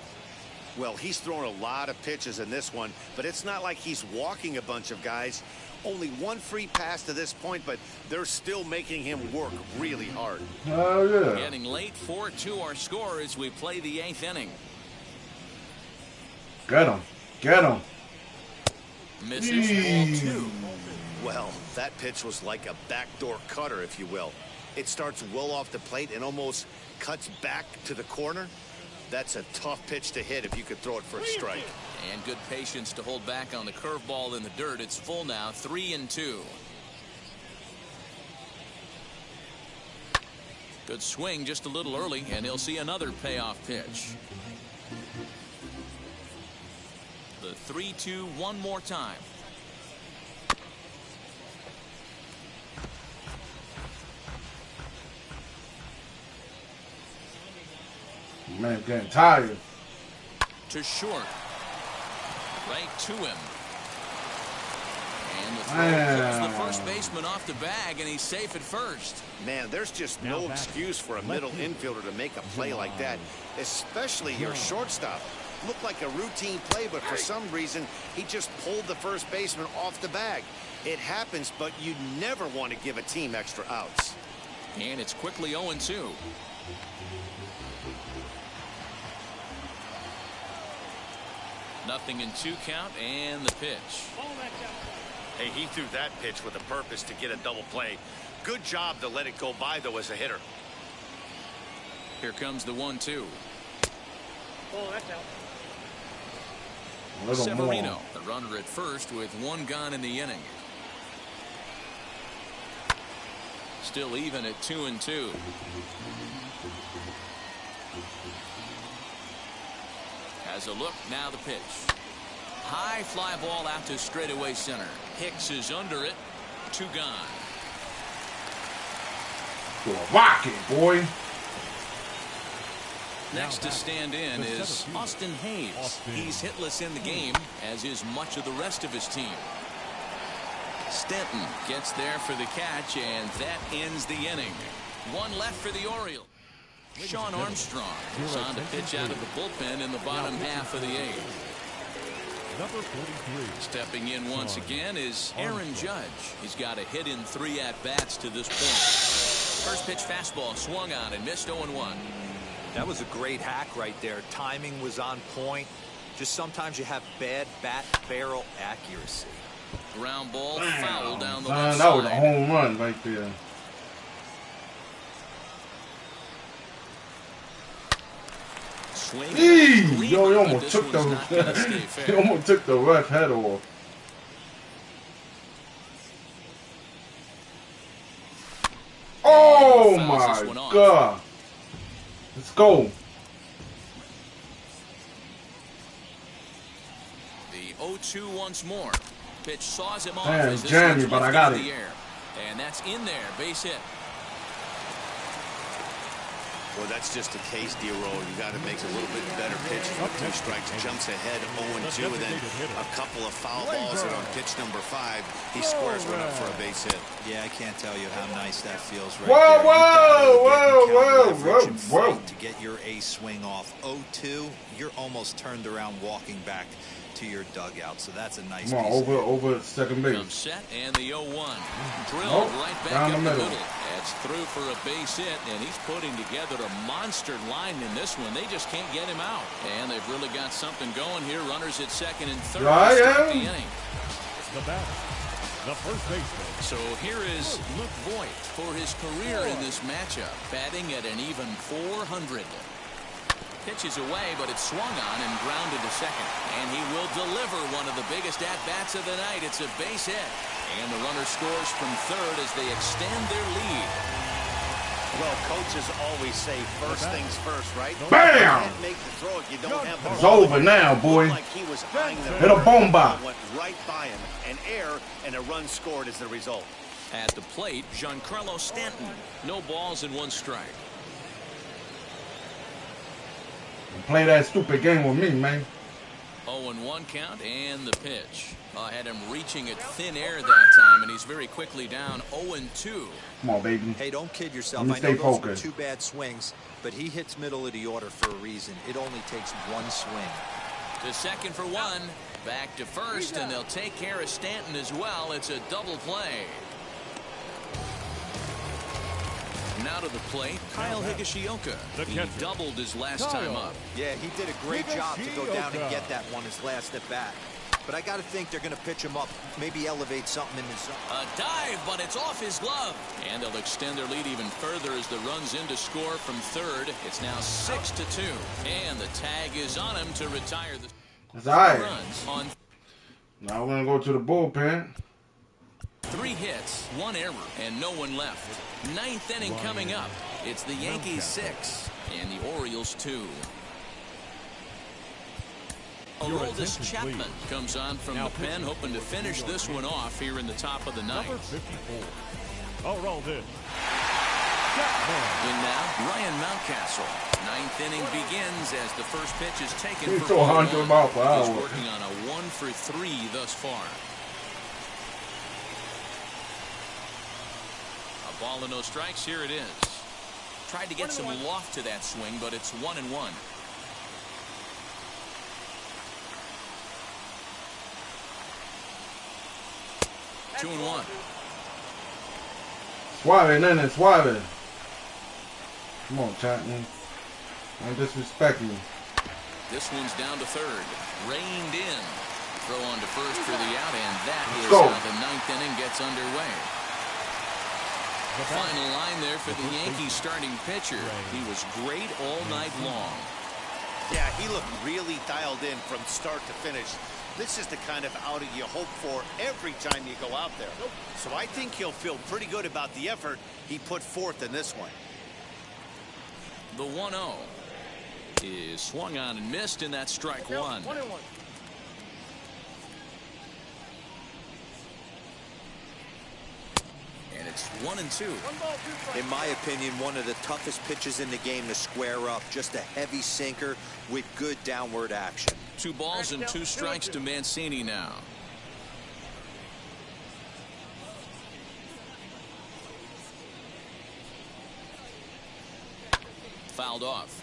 Well, he's thrown a lot of pitches in this one, but it's not like he's walking a bunch of guys. Only one free pass to this point, but they're still making him work really hard. Oh, yeah. Getting late, 4-2 our score as we play the 8th inning. Get him. Get him. Misses ball 2. Well, that pitch was like a backdoor cutter, if you will. It starts well off the plate and almost cuts back to the corner. That's a tough pitch to hit if you could throw it for a strike. And good patience to hold back on the curveball in the dirt. It's full now, 3-2. Good swing just a little early, and he'll see another payoff pitch. The 3-2 one more time. Man, getting tired. To short. Right to him. And the throw pulls the first baseman off the bag, and he's safe at first. Man, there's just no excuse for a middle infielder to make a play like that, especially your shortstop. Looked like a routine play, but for some reason, he just pulled the first baseman off the bag. It happens, but you never want to give a team extra outs. And it's quickly 0-2. Nothing in 2 count, and the pitch. Hey, he threw that pitch with a purpose to get a double play. Good job to let it go by, though, as a hitter. Here comes the 1-2. Severino, the runner at first with 1 gone in the inning. Still even at 2-2. Has a look, now the pitch. High fly ball out to straightaway center. Hicks is under it. 2 gone. Rock it, boy. Next to stand in is Austin Hayes. He's hitless in the game, as is much of the rest of his team. Stanton gets there for the catch, and that ends the inning. 1 left for the Orioles. Sean Armstrong is on to pitch out of the bullpen in the bottom half of the 8th. Number 43. Stepping in once again is Aaron Judge. He's got a hit in 3 at-bats to this point. First pitch fastball swung on and missed 0-1. That was a great hack right there. Timing was on point. Just sometimes you have bad bat barrel accuracy. Ground ball foul down the Man, left that was a side. home run right there. Swing. Yo, he almost took the he almost took the ref head off. Oh my God. Let's go. The 0-2 once more. Pitch saws him off. Man, As this jammy, one's but I lifted got in it. the air. And that's in there. Base hit. Well, that's just a case, D-Roll. You got to make a little bit better pitch. 2 strikes, jumps ahead, 0-2, and then a couple of foul balls, and on pitch number 5, he squares one up for a base hit. Yeah, I can't tell you how nice that feels right Whoa, there. whoa. To get your ace swing off. 0-2, you're almost turned around walking back to your dugout, so that's a nice Come on, piece over second base. Comes set, and the 0-1. Drilled right back down up the the middle. middle. That's through for a base hit, and he's putting together a monster line in this one. They just can't get him out. And they've really got something going here. Runners at second and third to start the inning. The batter, the first baseman. So here is Luke Voigt for his career in this matchup, batting at an even .400. Pitches away, but it's swung on and grounded to second. And he will deliver one of the biggest at-bats of the night. It's a base hit. And the runner scores from third as they extend their lead. Well, coaches always say first things first, right? Bam! You can't make the throw if you don't have the It's ball. over now, boy. Like he was eyeing the Hit a bomba. went right by him. An error and a run scored as the result. At the plate, Giancarlo Stanton. No balls and 1 strike. Play that stupid game with me, man. 0-1 count and the pitch. Had him reaching at thin air that time, and he's very quickly down 0-2. Come on, baby. Hey, don't kid yourself. Let me I stay know those were focused. 2 bad swings, but he hits middle of the order for a reason. It only takes 1 swing. To second for 1. Back to first, and they'll take care of Stanton as well. It's a double play. Now to the plate, Kyle Higashioka. He doubled his last time up. Yeah, he did a great job to go down and get that one his last at bat. But I got to think they're going to pitch him up, maybe elevate something in his zone. A dive, but it's off his glove. And they'll extend their lead even further as the run's in to score from third. It's now 6-2. And the tag is on him to retire the That's all right. runs on. Now we're going to go to the bullpen. 3 hits, 1 error, and no one left. 9th inning coming up. It's the Yankees 6 and the Orioles 2. Aroldis Chapman comes on from the pen, hoping to finish this one off here in the top of the ninth. Number 54. Aroldis. In now, Ryan Mountcastle. 9th inning begins as the first pitch is taken He's for so 100 miles per hour. He's working on a 1-for-3 thus far. A ball and no strikes. Here it is. Tried to get some loft to that swing, but it's 1-1. Two and 1. Suave, nene, suave. Come on, Chapman. Don't disrespect me. This one's down to third. Reined in. Throw on to first for the out, and that is go. how the 9th inning gets underway. Final line there for the Yankees starting pitcher. He was great all night long. Yeah, he looked really dialed in from start to finish. This is the kind of outing you hope for every time you go out there. So I think he'll feel pretty good about the effort he put forth in this one. The 1-0 is swung on and missed, and that's strike 1. 1-1. And it's 1-2. In my opinion, one of the toughest pitches in the game to square up. Just a heavy sinker with good downward action. 2 balls and 2 strikes to Mancini now. Fouled off.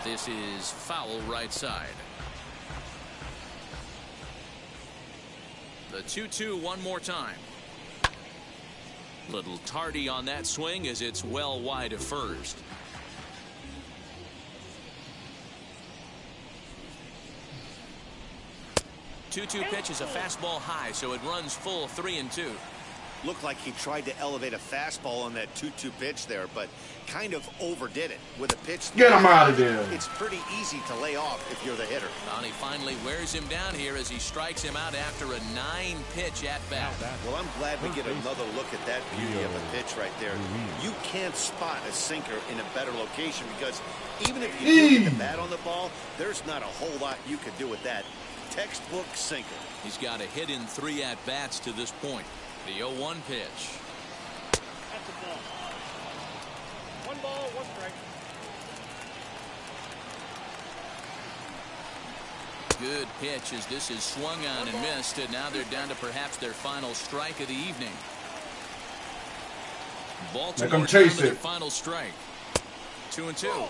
This is foul right side. The 2-2 one more time. Little tardy on that swing as it's well wide of first. Two-two pitch is a fastball high, so it runs full 3-2. Looked like he tried to elevate a fastball on that 2-2 pitch there, but kind of overdid it with a pitch. Get him out of there. It's pretty easy to lay off if you're the hitter. He finally wears him down here as he strikes him out after a 9-pitch at bat. Well, I'm glad we get another look at that beauty of a pitch right there. You can't spot a sinker in a better location because even if you do get the bat on the ball, there's not a whole lot you could do with that. Textbook sinker. He's got a hit in 3 at-bats to this point. The 0-1 pitch. That's a ball. 1 ball, 1 strike. Good pitch as this is swung on and missed, and now they're down to perhaps their final strike of the evening. Baltimore down to their final strike. 2-2.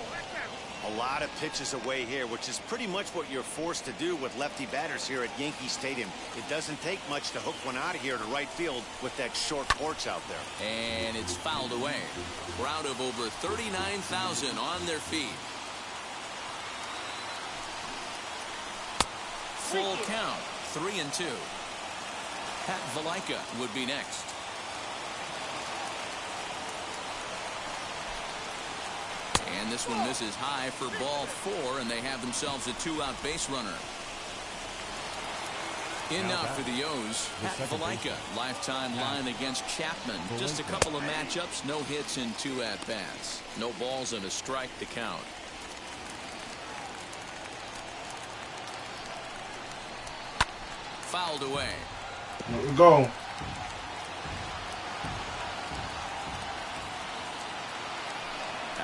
A lot of pitches away here, which is pretty much what you're forced to do with lefty batters here at Yankee Stadium. It doesn't take much to hook one out of here to right field with that short porch out there. And it's fouled away. Crowd of over 39,000 on their feet. Full count, 3-2. Pat Valaika would be next. And this one misses high for ball 4, and they have themselves a 2-out base runner. In now for the O's, Pat Valaika, lifetime line against Chapman. Just a couple of matchups, no hits in 2 at-bats. No balls and a strike to count. Fouled away. Here we go.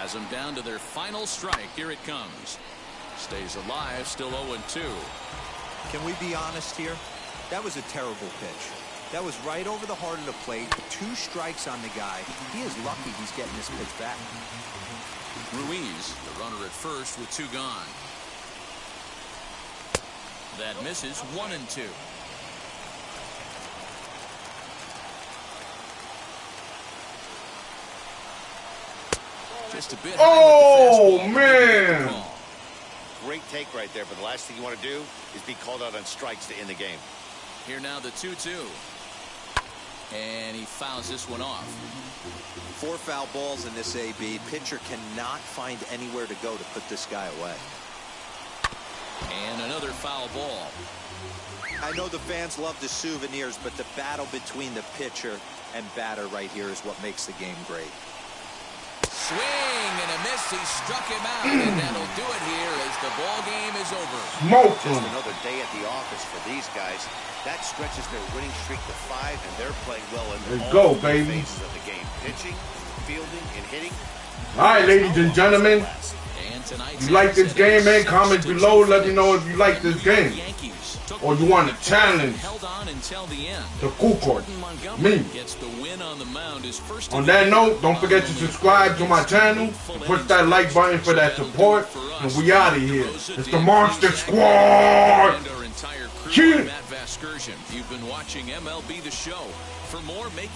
Has them down to their final strike. Here it comes. Stays alive, still 0-2. Can we be honest here? That was a terrible pitch. That was right over the heart of the plate. 2 strikes on the guy. He is lucky he's getting this pitch back. Ruiz, the runner at first with 2 gone. That misses 1-2. Just a bit. Oh, man. Great take right there, but the last thing you want to do is be called out on strikes to end the game. Here now the 2-2. And he fouls this one off. 4 foul balls in this AB. Pitcher cannot find anywhere to go to put this guy away. And another foul ball. I know the fans love the souvenirs, but the battle between the pitcher and batter right here is what makes the game great. Swing and a miss. He struck him out, and that'll do it here as the ball game is over. Smoke Just him. another day at the office for these guys. That stretches their winning streak to 5, and they're playing well in Let's all go, baby. phases of the game: pitching, fielding, and hitting. All right, ladies and gentlemen. And If you like this game, man, comment below. Let me know if you like this game. Or you want to challenge the Kukor, me. On that note, don't forget to subscribe to my channel. Push that like button for that support. And we out of here. It's the Monster Squad. You've been watching MLB The Show. For more, make your